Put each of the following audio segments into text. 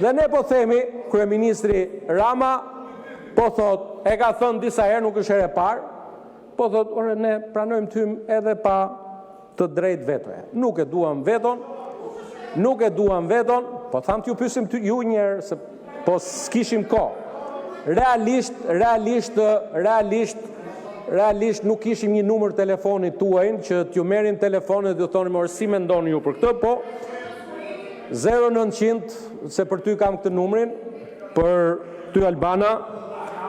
Dhe ne po themi, kryeministri Rama po thot, e ka thënë disa herë, nuk është herë e parë, po thot, ore ne pranojmë tym edhe pa të drejtë vetoje. Nuk e duam veton, po tham t'ju pyesim ju njerë, se po s'kishim kohë. Realisht nuk kishim një numër telefonit tuajnë që t'ju merrin telefonet dhe thonim orë si mendoni ju për këtë, po 0900, se për ty kam këtë numrin, për ty Albana,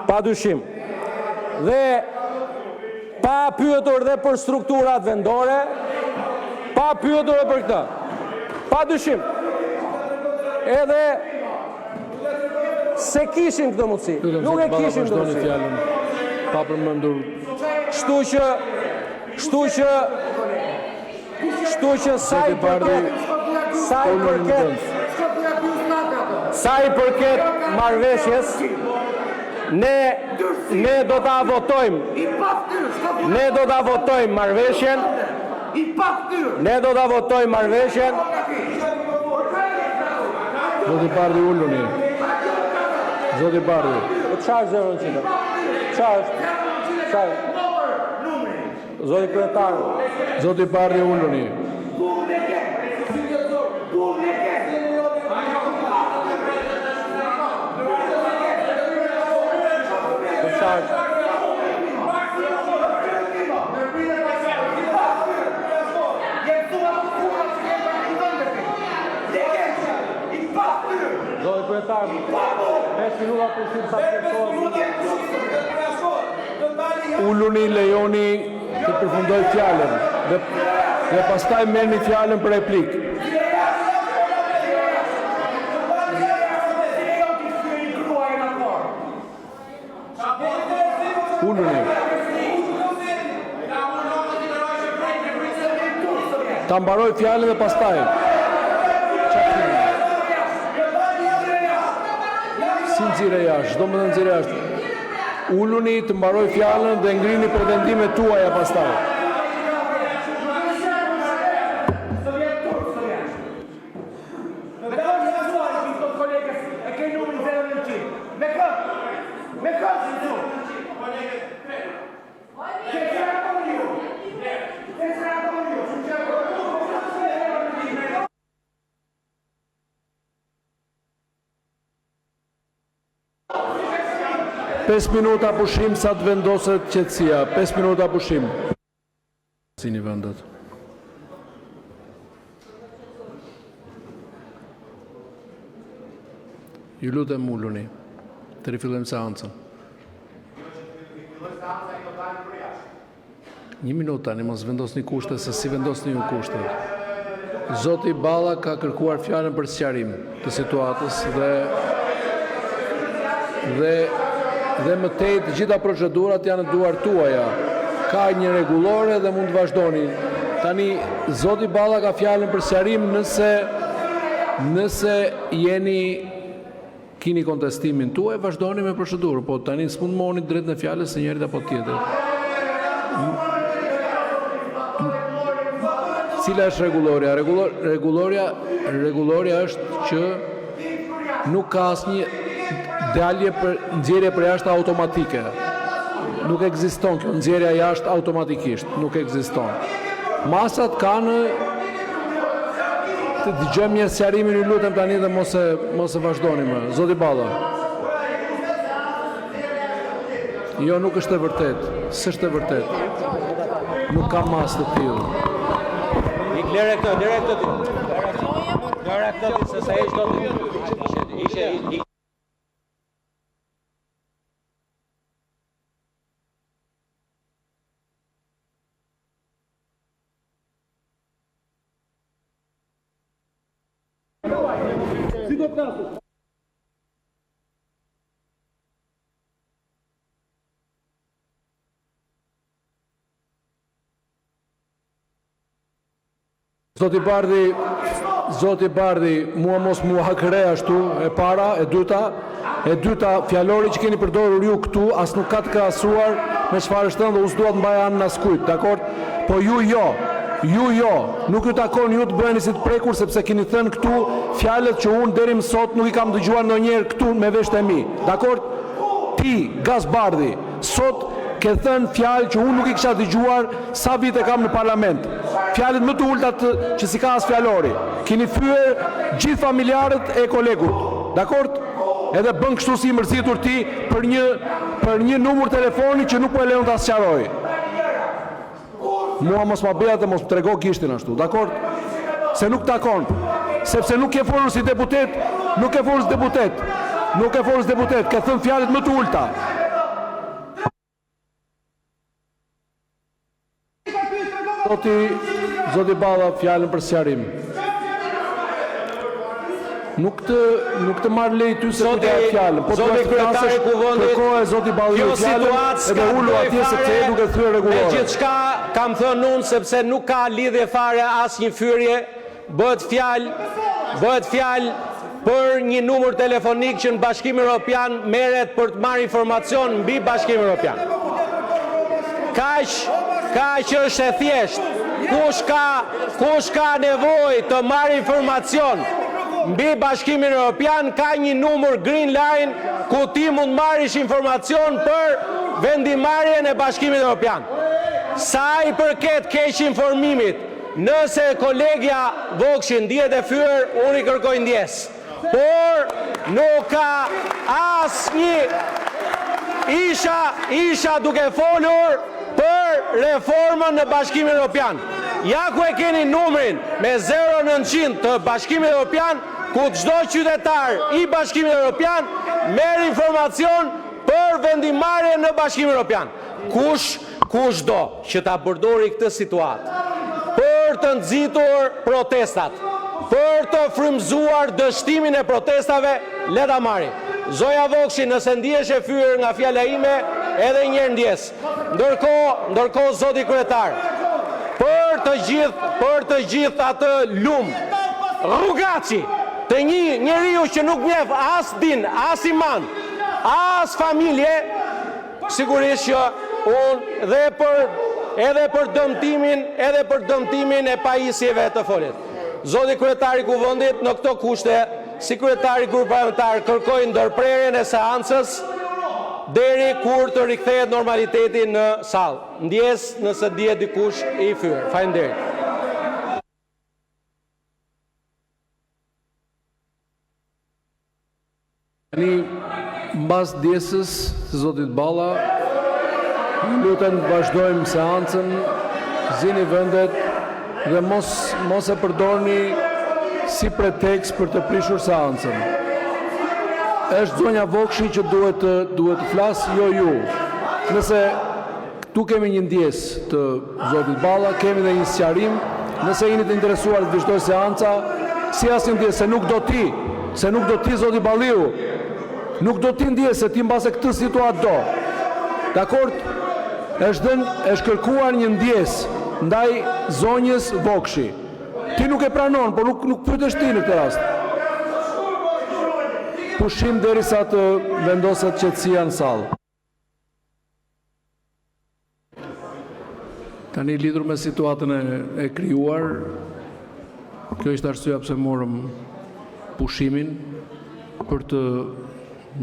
pa dyshim. Dhe pa pyetur dhe për strukturat vendore, pa pyetur dhe për këtë, pa dyshim. Edhe se kishim këtë mundësi, nuk e kishim këtë mundësi. Pa përmendur. Kështu që sa i përket marrëveshjes, ne do ta votojmë. Ne do ta votojmë marrëveshjen. Zoti Bardhi uluni. Zoti Bardhi. Çfarë zëron çita? Çfarë? Zoti kryetar. Zoti Bardhi uluni. Zoti kryetar, 5 minuta pushim sa Uluni, lejoni të përfundoj fjalën dhe pastaj merrni fjalën për replik. Uluni. Ta mbaroj fjalën dhe pastaj. Si nxirë jashtë, do më të nxirë jashtë. Uluni të mbaroj fjalën dhe ngrini pretendimet tuaja pastaj. Pesë minuta pushim sa të vendoset qetësia. 5 minuta pushim. Sini vendet. Ju lutem uluni. Të rifillojmë seancën. 1 minutë tani, mos vendosni kushte, se si vendosni ju kushtet. Zoti Balla ka kërkuar fjalën për sqarim të situatës dhe më tej të gjitha procedurat janë në duar tuaja. Ka një rregullore dhe mund të vazhdoni. Tani Zoti Balla ka fjalën për sqarim nëse keni kontestimin tuaj, vazhdoni me procedurën, po tani s'mund mohoni drejt në fjalës së njërit apo tjetër. Cila është rregulloria? Rregulloria është që nuk ka asnjë nxjerrje për jashtë automatike. Nuk ekziston kjo nxjerrja jashtë automatikisht, nuk ekziston. Masat kanë të dëgjojmë një sqarimin, ju lutem tani dhe mos e vazhdoni më. Zoti Balla. Jo, nuk është e vërtet. S'është e vërtet. Nuk ka masë të tillë. Lere këtë, se sa ishte do të ishe. Si do plasë? Zoti Bardhi, mua mos mua hakre ashtu, e para, e dyta, fjalori që keni përdorur ju këtu, as nuk ka të krahasuar me çfarë është thënë dhe unë s'dua të mbaj anën askujt, dakor? Po ju jo. Ju jo, nuk ju takon ju të bëheni si të prekur sepse keni thënë këtu fjalët që unë deri më sot nuk i kam dëgjuar ndonjëherë këtu me veshët e mi. Dakor? Ti, Gazbardhi, sot ke thënë fjalë që unë nuk i kisha dëgjuar sa vite kam në parlament. Fjalët më të ulta që si ka as fjalori. Keni fyer gjithë familjarët e kolegut. Dakor? Edhe bën kështu si i mërzitur ti për një numër telefoni që nuk po e lejon ta sqaroj. Mua mos ma bëja dhe mos më trego gishtin ashtu, dakor? Se nuk takon, sepse nuk ke folur si deputet, nuk ke folur si deputet, nuk ke folur si deputet, ke thënë fjalët më të ulta. Zoti Balla, fjalën për sqarim. Nuk të marr lej ty se të fjalën, po zoti kryetari i kuvendit, kërkohet zoti Balliu fjalën edhe ulu atje sepse nuk e thyer rregullore. Me gjithçka kam thënë unë sepse nuk ka lidhje fare asnjë fyrje, bëhet fjalë për një numër telefonik që në Bashkimin Evropian merret për të marrë informacion mbi Bashkimin Evropian. Kaq është e thjeshtë. Kush ka nevojë të marrë informacion mbi Bashkimin Evropian ka një numër Green Line ku ti mund marrish informacion për vendimarrjen e Bashkimit Evropian. Sa i përket keq informimit, nëse kolegja Vokshi ndihet e fyer, unë i kërkoj ndjes. Por nuk ka asnjë isha duke folur për reformën në Bashkimin Evropian. Ja ku e keni numrin me 0900 të Bashkimit Evropian, ku çdo qytetar i Bashkimit Evropian merr informacion për vendimarrjen në Bashkimin Evropian. Kush do që ta përdori këtë situatë për të nxitur protestat, për të frymëzuar dështimin e protestave, le ta marri. Zoja Vokshi, nëse ndihesh e fyer nga fjala ime, edhe një herë ndjes. Ndërkohë zoti kryetar, për të gjithë atë rrugaci të një njeriu që nuk njeh as din, as iman, as familje, sigurisht që unë edhe për dëmtimin e pajisjeve të folit. Zoti kryetari i kuvendit, në këto kushte, si kryetari grup parlamentar, kërkoj ndërprerjen e seancës deri kur të rikthehet normaliteti në sallë. Ndjes nëse dihet dikush i fyer. Faleminderit. Mbas ndjesës së zotit Balla, lutem vazhdojmë seancën, zini vendet dhe mos e përdorni si pretekst për të prishur seancën. Është zonja Vokshi që duhet të flasë, jo ju. Nëse tu kemi një ndjesë të zotit Balla, kemi dhe një sqarim, nëse jeni të interesuar të vazhdoj seanca, si asnjë ndjesë, se nuk do ti zoti Balliu, nuk do ti ndjesë se ti mbase këtë situatë do. Dakord? Është kërkuar një ndjesë ndaj zonjës Vokshi. Ti nuk e pranon, por nuk pyetesh ti në këtë rast. Pushim derisa të vendoset qetësia në sallë. Tani lidhur me situatën e krijuar, kjo ishte arsyeja pse morëm pushimin për të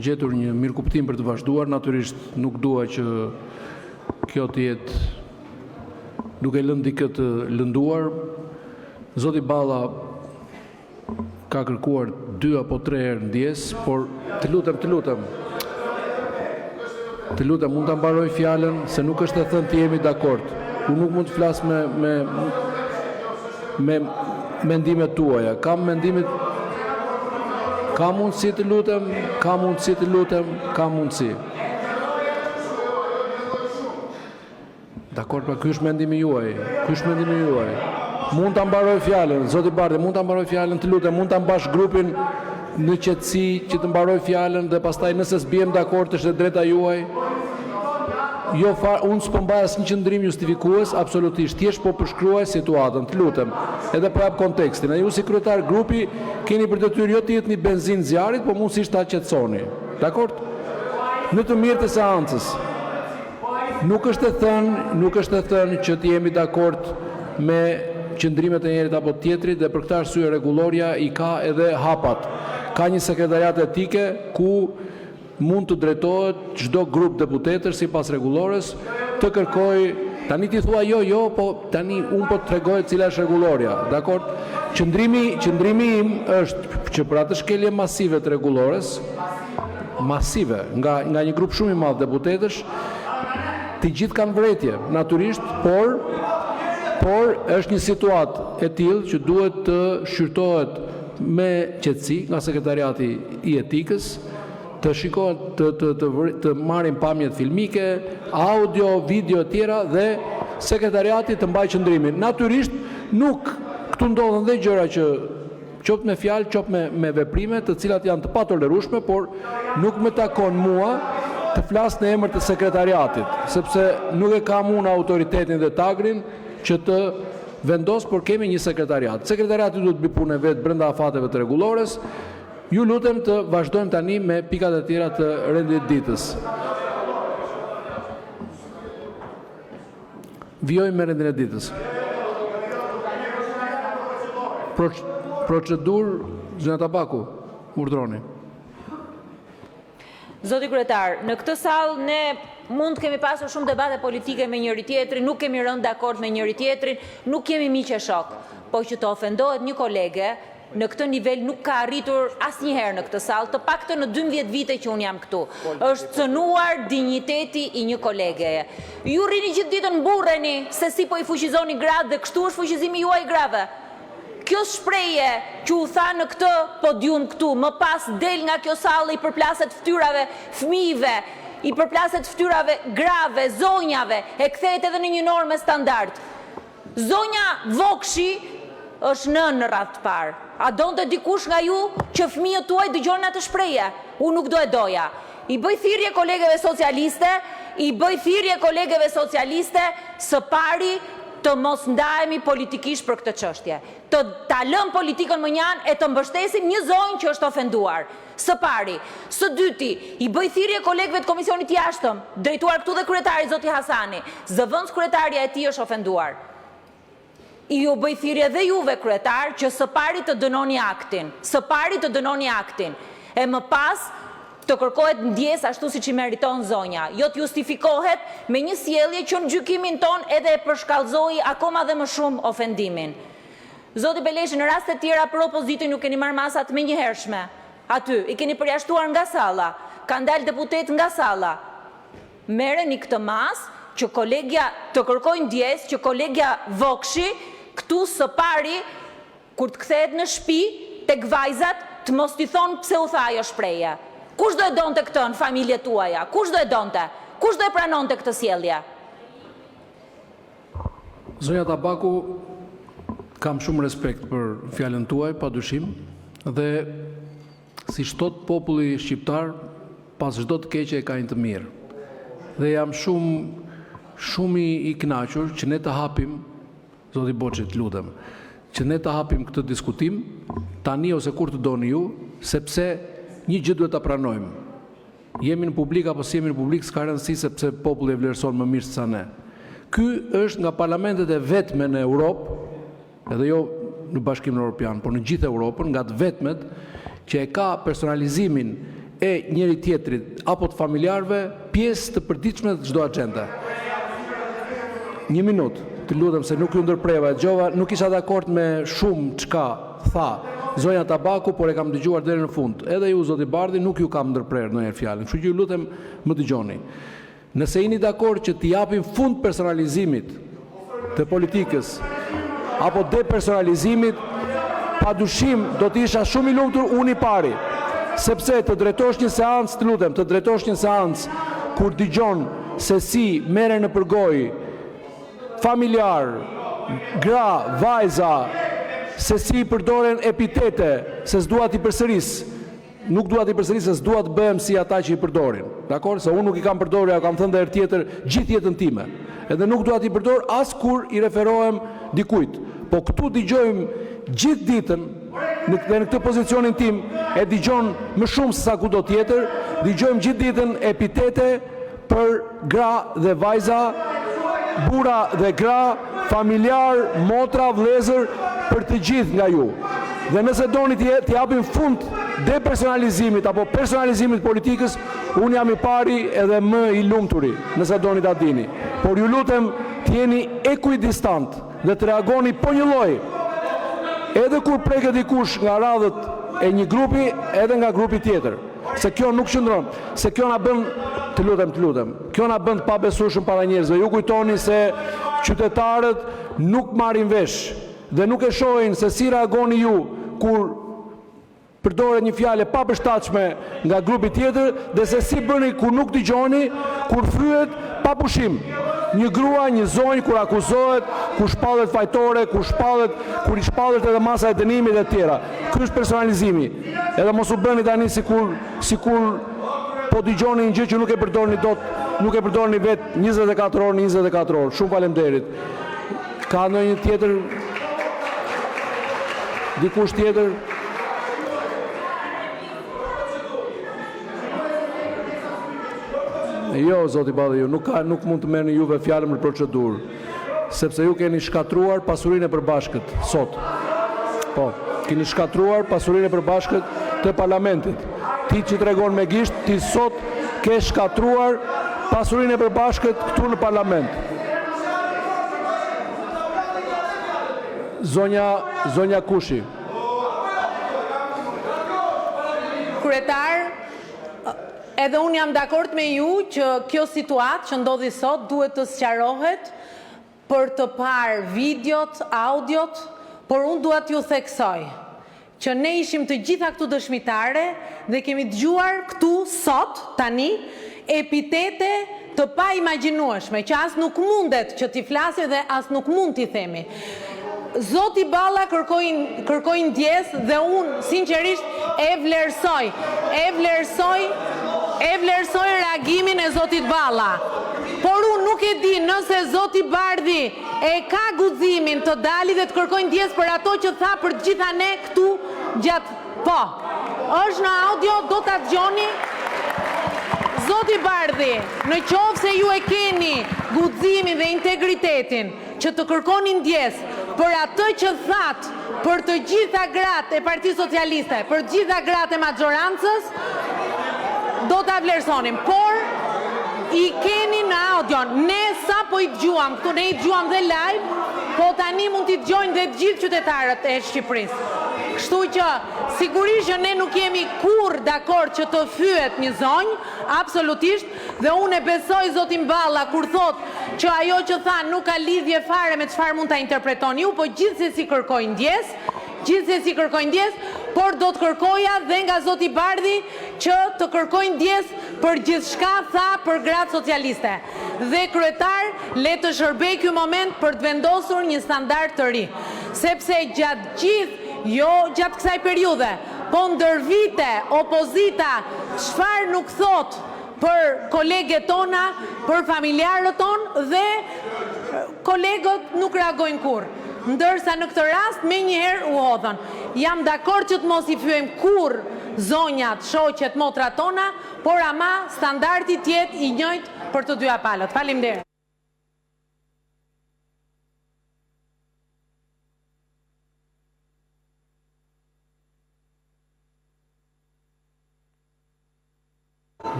gjetur një mirëkuptim për të vazhduar. Natyrisht nuk dua që kjo të jetë duke lënë dikë të lënduar. Zoti Balla ka kërkuar 2 apo 3 herë ndjes, por të lutem, mund ta mbaroj fjalën, se nuk është e thënë të jemi dakord. Unë nuk mund të flas me mendimet tuaja. Kam mendimet, ka mundësi të lutem, ka mundësi. Dakor, pra ky është mendimi juaj. Mund ta mbaroj fjalën, zoti Bardhi, mund ta mbaroj fjalën, të lutem, mund ta mbash grupin në qetësi që të mbaroj fjalën dhe pastaj nëse s'biem dakord është drejta juaj. Jo, unë s'po mbaj asnjë qëndrim justifikues, absolutisht, thjesht po përshkruaj situatën, të lutem. Edhe po jap kontekstin. Ju si kryetar grupi keni për detyrë jo të jetni benzinë zjarrit, po mundësisht ta qetësoni. Dakord? Në të mirë të seancës. Nuk është e thënë që të jemi dakord me qëndrimet e njerit apo tjetrit dhe për këtë arsye rregulloria i ka edhe hapat. Ka një sekretariat etike ku mund të drejtohet çdo grup deputetësh sipas rregullores të kërkoj, tani ti thua jo, po tani un po t'rregoj cila është rregulloria. Dakor? Qëndrimi im është që për atë shkelje masive të rregullores, masive nga një grup shumë i madh deputetësh, të gjithë kanë vretje, natyrisht, por është një situatë e tillë që duhet të shqyrtohet me qetësi nga sekretariati i etikës, të shikohet të marrin pamjet filmike, audio, video e tjera dhe sekretariati të mbajë qëndrimin. Natyrisht nuk këtu ndodhen dhe gjëra që qoftë me fjalë, qoftë me veprime, të cilat janë të patolerueshme, por nuk më takon mua të flas në emër të sekretariatit, sepse nuk e kam unë autoritetin dhe tagrin që të vendos, por kemi një sekretariat. Sekretariati duhet bëj punën e vet brenda afateve të rregullores. Ju lutem të vazhdojmë tani me pikat e tjera të rendit ditës. Vijojmë me rendin e ditës. Procedurë, Zëna Tabaku, urdhroni. Zoti kryetar, në këtë sallë ne mund kemi pasur shumë debate politike me njëri tjetrin, nuk kemi rënë dakord me njëri tjetrin, nuk kemi miq e shok, po që të ofendohet një kolege në këtë nivel nuk ka arritur asnjëherë në këtë sallë, të paktën në 12 vite që un jam këtu. Është cënuar dinjiteti i një kolegeje. Ju rrini gjithë ditën mburreni se si po i fuqizoni gratë dhe kështu është fuqizimi juaj grave. Kjo shprehje që u tha në këtë podium këtu, më pas del nga kjo sallë i përplaset ftyrave fëmijëve, i përplaset ftyrave grave, zonjave, e kthehet edhe në një normë standard. Zonja Vokshi është në radhë të parë. A donte dikush nga ju që fëmijët tuaj dëgjojnë atë shprehje? Unë nuk do e doja. I bëj thirrje kolegeve socialiste, së pari të mos ndahemi politikisht për këtë çështje. Ta lëm politikën mënjan e të mbështesim një zonjë që është ofenduar. Së pari. Së dyti, i bëj thirrje kolegëve të Komisionit Jashtëm, drejtuar këtu dhe kryetari zoti Hasani. Zëvendës kryetaria e tij është ofenduar. I ju bëj thirrje dhe juve kryetar që së pari të dënoni aktin. E më pas të kërkohet ndjes ashtu siç i meriton zonja. Jo të justifikohet me një sjellje që në gjykimin ton edhe e përshkallëzoi akoma dhe më shumë ofendimin. Zoti Beleshi, në raste të tjera për opozitën ju keni marrë masat menjëhershme. Aty i keni përjashtuar nga salla, ka dalë deputet nga salla. Merreni këtë mas që kolegja të kërkojë ndjes që kolegja Vokshi këtu së pari, kur të kthehet në shtëpi, tek vajzat, të mos t'i thonë pse u tha ajo shprehje. Kush do e donte këtë në familjet tuaja? Kush do e donte? Kush do e pranonte këtë sjellje? Zonja Tabaku, kam shumë respekt për fjalën tuaj, padyshim, dhe si thot populli shqiptar, pas çdo të keqe ka një të mirë. Dhe jam shumë i kënaqur që ne të hapim, zoti Boçi, lutem, që ne të hapim këtë diskutim tani ose kur të doni ju, sepse një gjë duhet ta pranojmë. Jemi në publik apo si jemi në publik, s'ka rëndësi sepse populli e vlerëson më mirë se sa ne. Ky është nga parlamentet e vetme në Europë, edhe jo në Bashkimin Evropian, por në gjithë Europën, nga të vetmet që e ka personalizimin e njëri tjetrit apo të familjarëve pjesë të përditshme të çdo agjende. Një minutë, të lutem se nuk ju ndërpreva, dëgjova, nuk isha dakord me shumë çka tha zonja Tabaku, por e kam dëgjuar deri në fund. Edhe ju zoti Bardhi nuk ju kam ndërprer ndonjëherë fjalën. Kështu që ju lutem më dëgjoni. Nëse jeni dakord që t'i japim fund personalizimit të politikës apo depersonalizimit, padyshim do të isha shumë i lumtur unë i pari, sepse të drejtosh një seancë, të lutem, të drejtosh një seancë kur dëgjon se si merren në përgojë familjar, gra, vajza, se si përdoren epitete, se s'dua t'i përsëris. Nuk dua t'i përsëris se s'dua të bëhem si ata që i përdorin. Dakor? Se unë nuk i kam përdorur, ja kam thënë edhe herë tjetër gjithë jetën time. Edhe nuk dua t'i përdor as kur i referohem dikujt. Po këtu dëgjojmë gjithë ditën, në këtë pozicionin tim, e dëgjon më shumë se sa kudo tjetër, dëgjojmë gjithë ditën epitete për gra dhe vajza, bura dhe gra, familjar, motra, vëllezër për të gjithë nga ju. Dhe nëse doni të japim fund depersonalizimit apo personalizimit politikës, unë jam i pari edhe më i lumturi, nëse doni ta dini. Por ju lutem të jeni ekuidistant dhe të reagoni po një lloj. Edhe kur preket dikush nga radhët e një grupi, edhe nga grupi tjetër. Se kjo nuk qëndron, se kjo na bën, të lutem, kjo na bën të pabesueshëm para njerëzve. Ju kujtoni se qytetarët nuk marrin vesh dhe nuk e shohin se si reagoni ju kur përdoret një fjalë pa përshtatshme nga grupi tjetër dhe se si bëni kur nuk dëgjoni, kur fryhet pa pushim. Një grua, një zonjë kur akuzohet, kur shpallet fajtore, kur i shpallet edhe masa e dënimit dhe tjera. Ky është personalizimi. Edhe mos u bëni tani sikur po dëgjoni një gjë që nuk e përdorni dot, nuk e përdorni vetë 24 orë në 24 orë. Shumë faleminderit. Ka ndonjë tjetër? Dikush tjetër? Jo, zoti Balliu, nuk mund të merrni juve fjalën për procedurë, sepse ju keni shkatruar pasurinë e përbashkët sot. Po, keni shkatruar pasurinë e përbashkët të parlamentit. Ti që tregon me gisht, ti sot ke shkatruar pasurinë e përbashkët këtu në parlament. Zonja Kushi. Kryetar, edhe unë jam dakord me ju që kjo situatë që ndodhi sot duhet të sqarohet për të parë videot, audiot, por unë duhet ju theksoj që ne ishim të gjitha këtu dëshmitare dhe kemi dëgjuar këtu sot, tani, epitete të pa imagjinueshme, që as nuk mundet që t'i flasi dhe as nuk mund t'i themi. Zoti Balla kërkoi ndjes dhe unë sinqerisht e vlerësoj reagimin e Zotit Balla. Por unë nuk e di nëse Zoti Bardhi e ka guximin të dali dhe të kërkoj ndjes për ato që tha për të gjitha ne këtu gjatë. Po, është në audio, do ta dëgjoni. Zoti Bardhi, në qoftë se ju e keni guximin dhe integritetin që të kërkoni ndjes për atë që thatë për të gjitha gratë e Partisë Socialiste, për të gjitha gratë e maxhorancës, do ta vlerësonim. Por i keni në audion. Ne sa po i dëgjuam, këtu ne i dëgjuam dhe live, po tani mund t'i dëgjojnë dhe të gjithë qytetarët e Shqipërisë. Kështu që sigurisht që ne nuk jemi kurrë dakord që të fyet një zonjë, absolutisht, dhe unë e besoj Zotin Balla kur thot që ajo që tha nuk ka lidhje fare me çfarë mund ta interpretoni ju, po gjithsesi kërkoj ndjes, por do të kërkoja dhe nga Zoti Bardhi që të kërkoj ndjes për gjithçka tha për gratë socialiste. Dhe kryetar, le të shërbej ky moment për të vendosur një standard të ri, sepse gjatë kësaj periudhe, po ndër vite opozita çfarë nuk thot për kolegët tona, për familjarët tonë dhe kolegët nuk reagojnë kurrë. Ndërsa në këtë rast me njëherë u hodhën. Jam dakord që të mos i fyejm kurrë zonjat, shoqet, motrat tona, por ama standardi të jetë i njëjtë për të dyja palët. Faleminderit.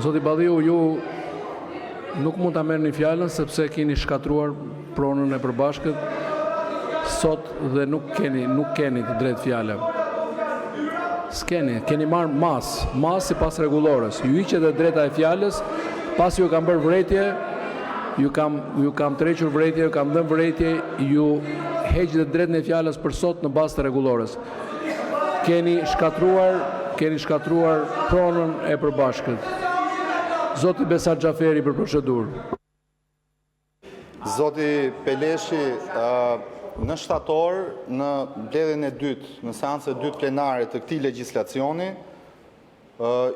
Zoti Balliu, ju nuk mund ta merrni fjalën sepse keni shkatruar pronën e përbashkët sot dhe nuk keni të drejtë fjale. S'keni, keni marrë mas sipas rregullores. Ju hiqet e drejta e fjalës, pasi ju kam bërë vërejtje, ju kam trequr vërejtje, ju kam dhënë vërejtje, ju heq dhe drejtën e fjalës për sot në bazë të rregullores. Keni shkatruar pronën e përbashkët. Zoti Besat Xhaferi për procedurë. Zoti Peleshi, në shtator, në mbledhjen e dytë, në seancën e dytë plenare të këtij legjislacioni,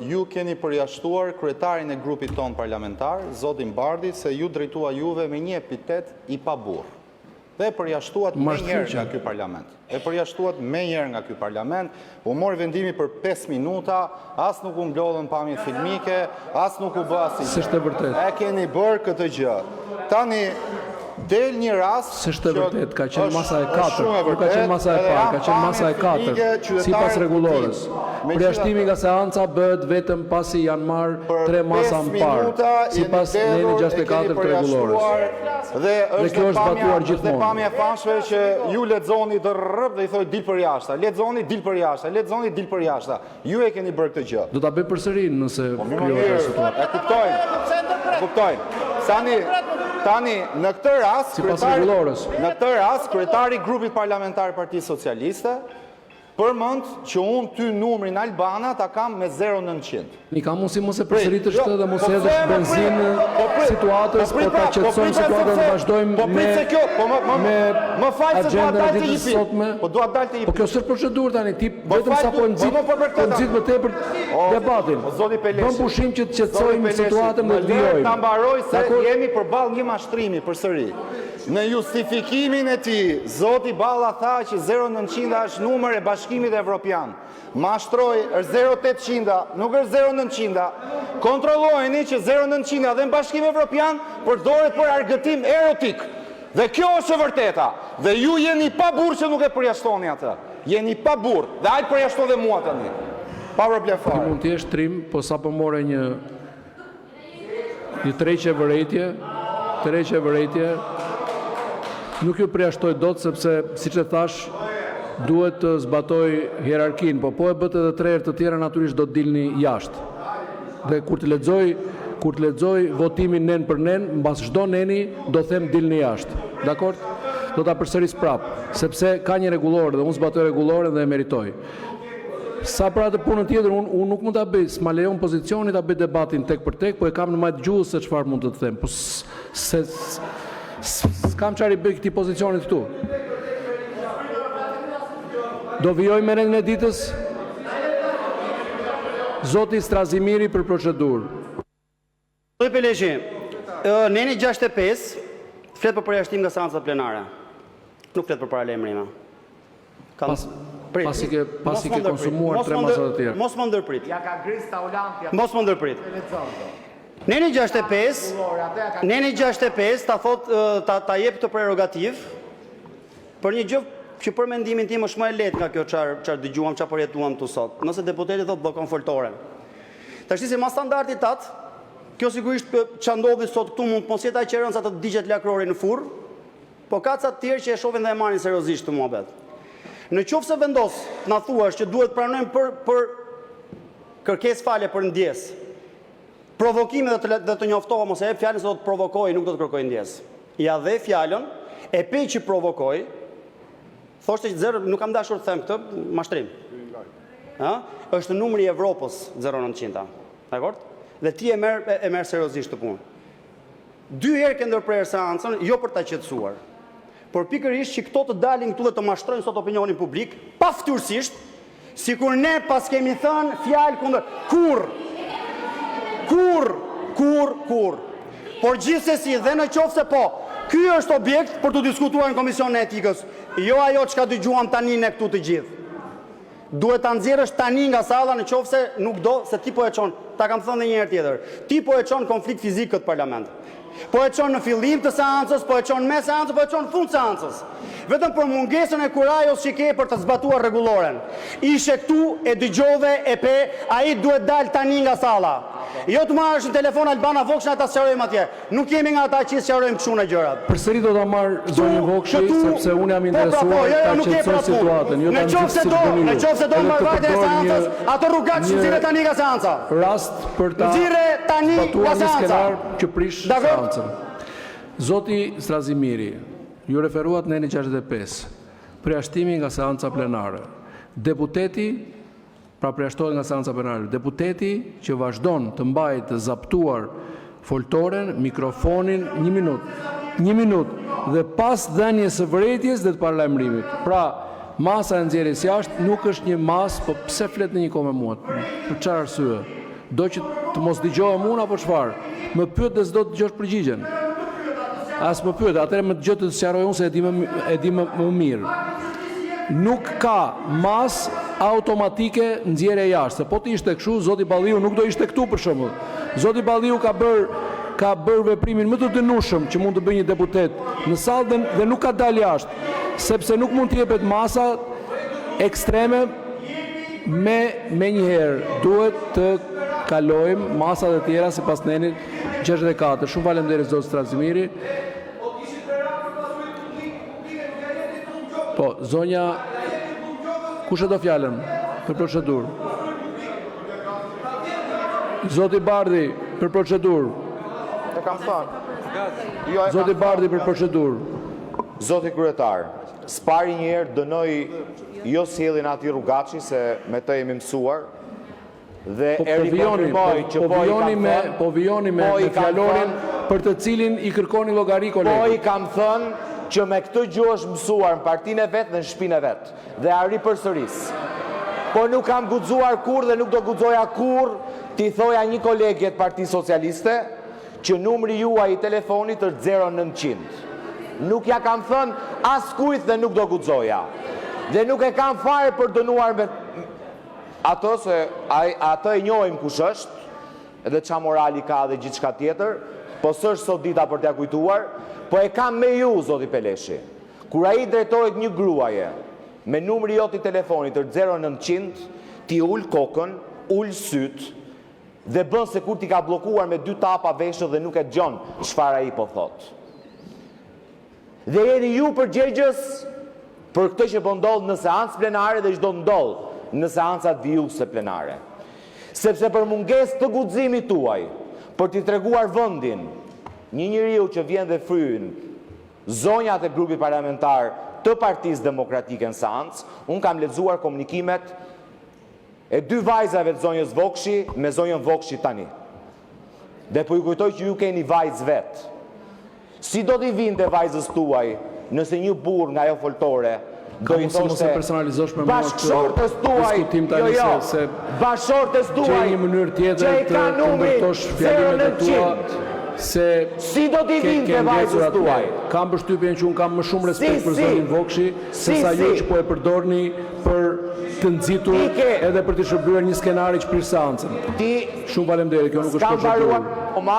ju keni përjashtuar kryetarin e grupit ton parlamentar, Zotin Bardhi, se ju drejtua juve me një epitet i paburr. Dhe përjashtuat me njërë nga ky parlament. U mori vendimi për 5 minuta, as nuk u mblodhën pamje filmike, as nuk u bë asnjë. S'është e vërtetë. E keni bërë këtë gjë. Tani del një rast S'është e vërtet, ka qenë masa e është 4, shumë e nuk ka qenë vërtet, masa e edhe parë, janë ka qenë masa e pamje 4, kritike sipas qytetarët rregullores. të tij. Përjashtimi nga seanca bëhet vetëm pasi janë marrë Për 3 masa 5 më parë, minuta sipas neni 64 të rregullores. Dhe është kjo është zbatuar gjithmonë. Dhe pamja e famshme që ju lexoni dërrëp dhe i thoi dil për jashtë, lexoni dil për jashtë, lexoni dil për jashtë. Ju e keni bërë këtë gjë. Do ta bëj përsëri nëse krijohet Mirë, situatë. e kuptojnë. Tani në këtë rast, Sipas rregullores. në këtë rast kryetari i grupit parlamentar i Partisë Socialiste përmend që unë ty numrin Albana ta kam me 0900. Ni ka mundësi mos e përsëritësh këtë dhe mos po hedhësh pse, benzinë situatës, po ta qetësojmë situatën dhe vazhdojmë më fal se dua agjendën e dalë të ditës jipi. sotme. Po dua dalë të jipi. Po kjo s'është procedurë tani, ti vetëm fal, sapo nxit, po për këtë nxit më tepër debatin. Zoti Peleshi. Bëm pushim që të qetësojmë situatën dhe të Ta vijojmë. mbaroj se Dakor? jemi përballë një mashtrimi përsëri. Në justifikimin e tij, Zoti Balla tha që 0900 është numër e Bashkimit Evropian. Mashtroi është 0800, nuk është 0900. Kontrollojeni që 0900 dhe në Bashkimin Evropian përdoret për argëtim erotik. Dhe kjo është e vërteta. Dhe ju jeni pa burr që nuk e përjashtoni atë. Jeni pa burr. Dhe hajtë përjashto dhe mua tani. Pa problem Ti fare. mund të jesh trim, po sapo more një tërheqje vërejtje, nuk ju përjashtoj dot sepse siç e thash, duhet të zbatoj hierarkinë, po e bët edhe 3 herë të tjera natyrisht do të dilni jashtë. Dhe kur të lexoj votimin nen për nen, mbas çdo neni do them dilni jashtë. Dakor? Do ta përsëris prapë, sepse ka një rregullore dhe unë zbatoj rregulloren dhe e meritoj. Sa për atë punën tjetër, unë nuk mund ta bëj, s'ma lejon pozicioni ta bëj debatin tek për tek, po e kam në majtë gjuhës se çfarë mund të të them. Po s'kam çfarë i bëj këtij pozicionit këtu. Do vijoj me rendin e ditës. Zoti Strazimiri për procedurë. Zoti Peleshi, neni 65 flet për përjashtim nga seanca plenare. Nuk flet për paralajmërime. Pasi ke konsumuar 3 masa të tjera. Mos më ndërprit. Ja ka gris Taulantia. Mos më ndërprit. Neni 65 ta thot ta jep të prerogativ për një gjë që për mendimin tim është më e lehtë nga kjo çfarë dëgjuam, çfarë përjetuam këtu sot. Nëse deputeti thot bllokon foltoren. Tash si mas standardit tat, kjo sigurisht ç'a ndodhi sot këtu mund të mos jetë aq e rëndë sa të digjet lakrori në furr, po ka ca të tjerë që e shohin dhe e marrin seriozisht këtë muhabet. Në qoftë se vendos na thuash që duhet pranojmë për kërkesë fale për ndjes. Provokime dhe të njoftohem ose e fjalën se do të provokoj, nuk do të kërkoj ndjes. Ja dhe fjalën e pe që provokoj, thoshte që zero, nuk kam dashur të them këtë, mashtrim. Është numri i Evropës 0900. Dakor? Dhe ti e merr seriozisht të punë. 2 herë ke ndërprerë seancën, jo për ta qetësuar, por pikërisht që këto të dalin këtu dhe të mashtrojnë sot opinionin publik, pa fytyrësisht, sikur ne pas kemi thënë fjalë kundër kur. Por gjithsesi dhe në qoftë se po, ky është objekt për të diskutuar në Komisionin e Etikës, jo ajo çka dëgjuam tani ne këtu të gjithë. Duhet ta nxjerrësh tani nga salla në qoftë se nuk do, se ti po e çon, ta kam thënë një herë tjetër. Ti po e çon konflikt fizik këtë parlament. Po e çon në fillim të seancës, po e çon me seancën, po e çon në fund seancës. Vetëm për mungesën e kurajos që ke për të zbatuar rregulloren. Ishe këtu, e dëgjove, e pe, ai duhet dal tani nga salla. Jo të marrësh në telefon Albana Vokshi ata sqarojmë atje. Nuk jemi nga ata që sqarojmë kështu në gjërat. Përsëri do ta marr zonjën Vokshi sepse unë jam interesuar ta qetësoj situatën. Jo ta Në qoftë se do marr vajtën e seancës, ato rrugat nxirre tani nga seanca. Rast për ta nxirre tani nga seanca. Që prish seancën. Zoti Strazimiri, ju referuat në 65. Përjashtimi nga seanca plenare. Deputeti, pra përjashtohet nga seanca plenare. Deputeti që vazhdon të mbajë të zaptuar foltoren, mikrofonin, 1 minutë, dhe pas dhënies së vërejtjes dhe të paralajmërimit. Pra, masa e nxjerrjes jashtë nuk është një masë, po pse flet në një kohë me mua? Për çfarë arsye? Do që të mos dëgjohem unë apo çfarë? Më pyet dhe s'do të dëgjosh përgjigjen. As më pyet, atëherë më dëgjoj të sqaroj unë se e di më mirë. Nuk ka mas automatike nxjerrje jashtë. Se po të ishte kështu, Zoti Balliu nuk do ishte këtu për shembull. Zoti Balliu ka ka bërë veprimin më të dënueshëm që mund të bëjë një deputet në sallë dhe nuk ka dalë jashtë, sepse nuk mund të jepet masa ekstreme me njëherë. Duhet të kalojmë masat e tjera sipas nenit 64. Shumë faleminderit zot Strazimiri. Po, zonja, kush e do fjalën për procedurë? Zoti Bardhi për procedurë. E kam thënë. Zoti Bardhi për procedurë. Zoti kryetar, s'pari një herë dënoi jo sjelljen Ati Rrugaçi se me të jemi mësuar dhe e rikonfirmoj që po vijoni me fjalorin për të cilin i kërkoni llogari kolegë. Po i kam thënë që me këtë gjuhë është mësuar në partinë e vet dhe në shtëpinë e vet dhe arri përsëris. Po nuk kam guxuar kurrë dhe nuk do guxoja kurrë t'i thoja një kolege të Partisë Socialiste që numri juaj i telefonit është 0900. Nuk ja kam thënë askujt dhe nuk do guxoja. Dhe nuk e kam fare për dënuar me ato se atë e njohim kush është, edhe ç'a morali ka dhe gjithçka tjetër, po s'është sot dita për t'ia kujtuar, po e kam me ju, zoti Peleshi. Kur ai drejtohet një gruaje me numri jot i telefonit është 0900, ti ul kokën, ul syt dhe bën se kur ti ka bllokuar me 2 tapa veshët dhe nuk e dëgjon çfarë ai po thot. Dhe jeni ju përgjegjës për këtë që po ndodh në seancë plenare dhe çdo ndodh në seancat vijuese plenare. Sepse për mungesë të guximit tuaj, për t'i treguar vendin, një njeriu që vjen dhe fryn zonjat e grupit parlamentar të Partisë Demokratike në seancë, unë kam lexuar komunikimet e 2 vajzave të zonjës Vokshi me zonjën Vokshi tani. Dhe po ju kujtoj që ju keni vajzë vet. Si do t'i vinte vajzës tuaj nëse një burr nga ajo foltore do i thoshte bashkëshortes tuaj, bashkëshortes tuaj, që i ka numrin 0900, si do t'i vinte vajzës tuaj? Kam përshtypjen që unë kam më shumë respekt për zonjën Vokshi, sesa ju që po e përdorni për të nxitur edhe për të shërbyer një skenari që prish seancën. Shumë faleminderit, kjo nuk është procedurë.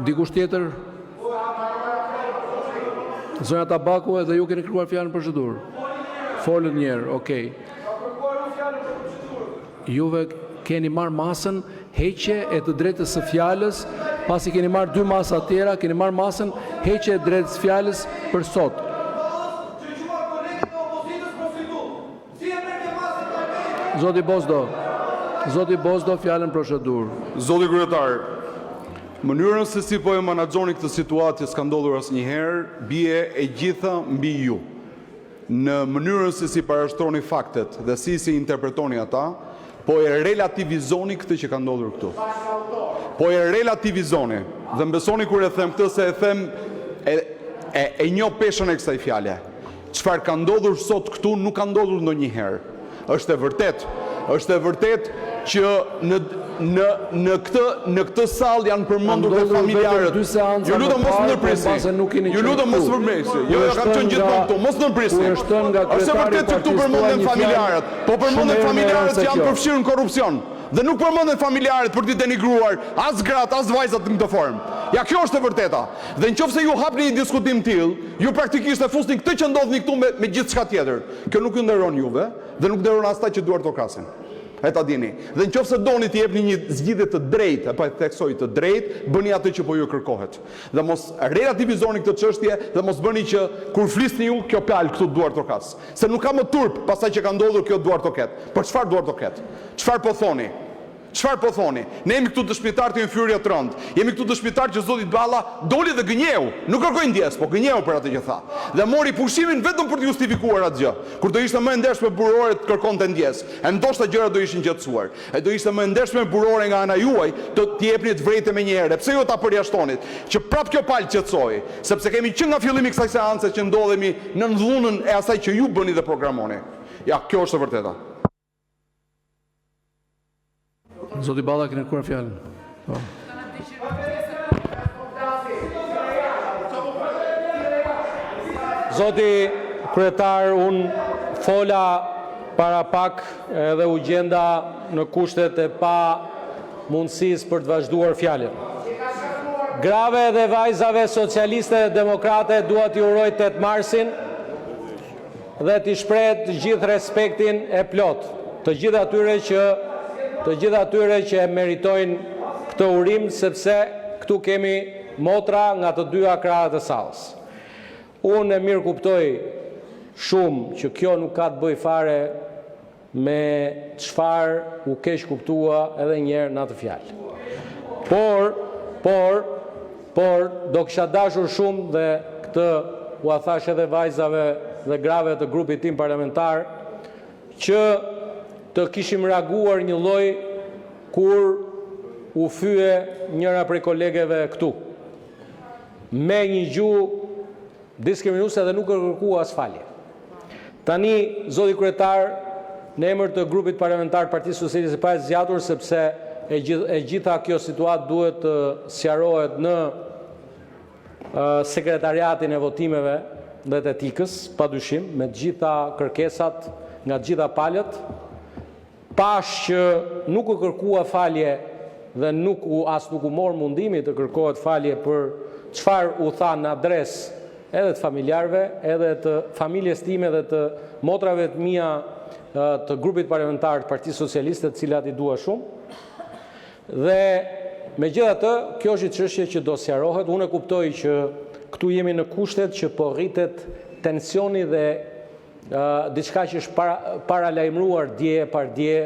Dikush tjetër? Zonja Tabaku, edhe ju keni kërkuar fjalën për procedurë. Folët një herë, okay. Juve keni marrë masën heqje e të drejtës së fjalës, pasi keni marrë 2 masa tjera, keni marrë masën heqje e drejtës së fjalës për sot. Zoti Bozdo, fjalën procedurë. Zoti kryetar, mënyrën se si po e menaxhoni këtë situatë që s'ka ndodhur asnjëherë, bie e gjitha mbi ju. Në mënyrën se si parashtroni faktet dhe si interpretoni ata, po e relativizoni këtë që ka ndodhur këtu. Po e relativizoni dhe mbesoni kur e them këtë se e them e njoh peshën e kësaj fjale. Çfarë ka ndodhur sot këtu nuk ka ndodhur ndonjëherë. Është e vërtet që në këtë sallë janë përmendur dhe familjarët. Ju lutem mos ndërprisni. Ju lutem mos ndërprisni. Jo, kam qenë gjithmonë këtu, mos ndërprisni. Është vërtet që këtu përmenden familjarët, po përmenden familjarët që janë përfshirë në korrupsion. Dhe nuk përmenden familjarët për t'i denigruar as gratë, as vajzat në këtë formë. Ja, kjo është e vërteta. Dhe nëse ju hapni një diskutim tillë, ju praktikisht e fusni këtë që ndodhni këtu me gjithçka tjetër. Kjo nuk ju nderon juve dhe nuk nderon as ata që duart to krasin. E ta dini. Dhe nëse doni të jepni një zgjidhje të drejtë, apo e theksoj të drejtë, bëni atë që po ju kërkohet. Dhe mos relativizoni këtë çështje dhe mos bëni që kur flisni ju kjo palë këtu duart to kas. Se nuk ka më turp pastaj që ka ndodhur kjo duart to ket. Për çfarë duart to ket? Çfarë po thoni? Çfarë po thoni? Ne jemi këtu dëshmitar të një fyrje të rënd. Jemi këtu dëshmitar që zoti Balla doli dhe gënjeu. Nuk kërkoi ndjes, po gënjeu për atë që tha. Dhe mori pushimin vetëm për të justifikuar atë gjë. Kur do ishte më e ndershme burore të kërkonte ndjes. E ndoshta gjërat do ishin gjatësuar. E do ishte më e ndershme burore nga ana juaj të jepni të vërtetë me një herë. Pse jo ta përjashtonit? Që prap kjo palë qetësoi, sepse kemi që nga fillimi i kësaj seance që ndodhemi në dhunën e asaj që ju bëni dhe programoni. Ja, kjo është e vërteta. Zoti Balla, keni kërkuar fjalën. Zoti kryetar, unë fola para pak edhe u gjenda në kushtet e pa mundësisë për të vazhduar fjalën. Grave dhe vajzave socialiste dhe demokrate dua t'i uroj 8 marsin dhe t'i shpreh të gjithë respektin e plot, të gjithë atyre që e meritojnë këtë urim, sepse këtu kemi motra nga të dyja krahët e sallës. Unë e mirë kuptoj shumë që kjo nuk ka të bëj fare me çfarë u keq kuptua edhe njerë në atë fjalë. Por do kisha dashur shumë dhe këtë u a thash edhe vajzave dhe grave të grupit tim parlamentar që të kishim reaguar një lloj kur u fye njëra prej kolegeve këtu me një gjuhë diskriminuese dhe nuk kërkua as falje. Tani, zoti kryetar, në emër të grupit parlamentar Partisë Socialiste pa e zgjatur, sepse e gjitha kjo situatë duhet të sqarohet në sekretariatin e votimeve dhe të etikës, padyshim, me të gjitha kërkesat nga të gjitha palët, pash që nuk u kërkua falje dhe nuk u mor mundimi të kërkohet falje për çfarë u tha në adresë edhe të familjarëve, edhe të familjes time dhe të motrave të mia të grupit parlamentar të Partisë Socialiste, të cilat i dua shumë. Dhe megjithatë, kjo është një çështje që do sqarohet. Unë e kuptoj që këtu jemi në kushtet që po rritet tensioni dhe diçka që është paralajmëruar dje par dje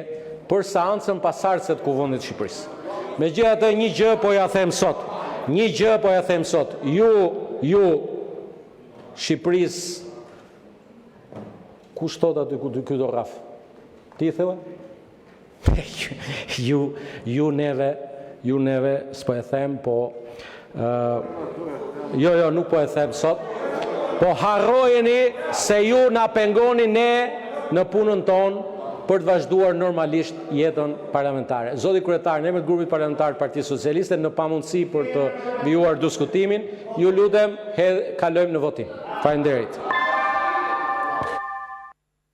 për seancën pasardhëse të Kuvendit të Shqipërisë. Megjithatë, një gjë po ja them sot. Ju Shqipërisë, kush thot aty ky do rraf? Ti i thua? Ju neve, s'po e them, po jo, nuk po e them sot, po harrojeni se ju na pengoni ne në punën tonë për të vazhduar normalisht jetën parlamentare. Zoti kryetar, në emër të grupit parlamentar të Partisë Socialiste, në pamundësi për të vijuar diskutimin, ju lutem, kalojmë në votim. Faleminderit.